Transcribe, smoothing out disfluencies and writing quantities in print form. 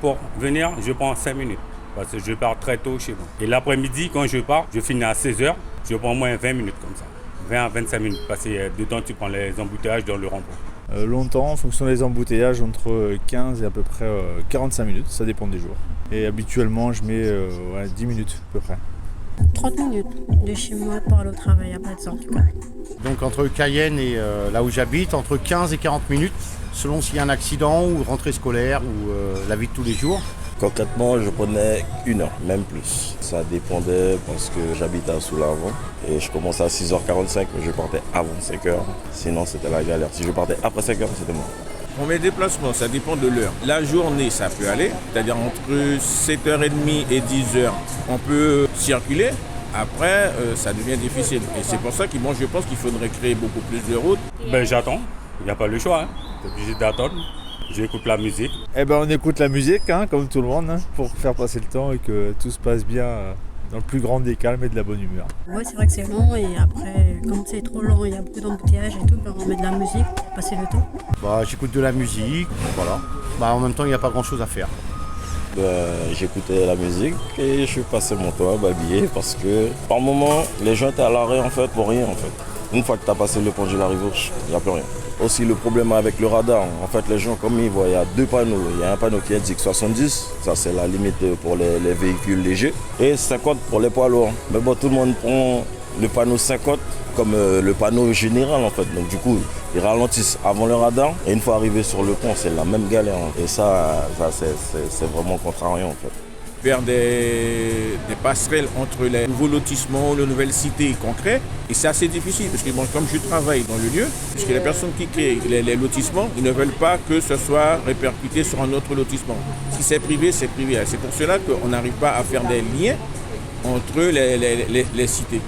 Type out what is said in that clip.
pour venir, je prends 5 minutes. Parce que je pars très tôt chez moi. Et l'après-midi, quand je pars, je finis à 16h. Je prends au moins 20 minutes comme ça. 20 à 25 minutes. Parce que dedans, tu prends les embouteillages dans le rond-point. Longtemps, en fonction des embouteillages, entre 15 et à peu près 45 minutes. Ça dépend des jours. Et habituellement, je mets 10 minutes à peu près. 30 minutes de chez moi pour aller au travail à Platzan. Donc entre Cayenne et là où j'habite, entre 15 et 40 minutes, selon s'il y a un accident ou rentrée scolaire ou la vie de tous les jours. Concrètement, je prenais 1 heure, même plus. Ça dépendait parce que j'habite à Soulavant et je commençais à 6h45, mais je partais avant 5h. Sinon, c'était la galère. Si je partais après 5h, c'était mort. Pour mes déplacements, ça dépend de l'heure. La journée, ça peut aller, c'est-à-dire entre 7h30 et 10h, on peut circuler. Après, ça devient difficile. Et c'est pour ça que moi, je pense qu'il faudrait créer beaucoup plus de routes. J'attends. Il n'y a pas le choix. Tu es obligé d'attendre. J'écoute la musique. On écoute la musique, comme tout le monde, pour faire passer le temps et que tout se passe bien dans le plus grand des calmes et de la bonne humeur. Ouais, c'est vrai que c'est long et après, quand c'est trop long, il y a beaucoup d'embouteillages et tout, on met de la musique pour passer le temps. J'écoute de la musique, voilà. En même temps, il n'y a pas grand-chose à faire. J'écoutais la musique et je passais mon temps à babiller parce que par moment, les gens étaient à l'arrêt en fait pour rien en fait. Une fois que tu as passé le pont de la Rive-Gauche, il n'y a plus rien. Aussi le problème avec le radar, en fait les gens comme ils voient, il y a 2 panneaux. Il y a un panneau qui indique 70, ça c'est la limite pour les véhicules légers, et 50 pour les poids lourds. Mais bon, tout le monde prend le panneau 50 comme le panneau général en fait. Donc du coup, ils ralentissent avant le radar et une fois arrivés sur le pont, c'est la même galère. Et ça c'est vraiment contrariant en fait. Faire des passerelles entre les nouveaux lotissements, les nouvelles cités concrètes. Et c'est assez difficile parce que comme je travaille dans le lieu, parce que les personnes qui créent les lotissements, ils ne veulent pas que ce soit répercuté sur un autre lotissement. Si c'est privé, c'est privé. C'est pour cela qu'on n'arrive pas à faire des liens entre les cités.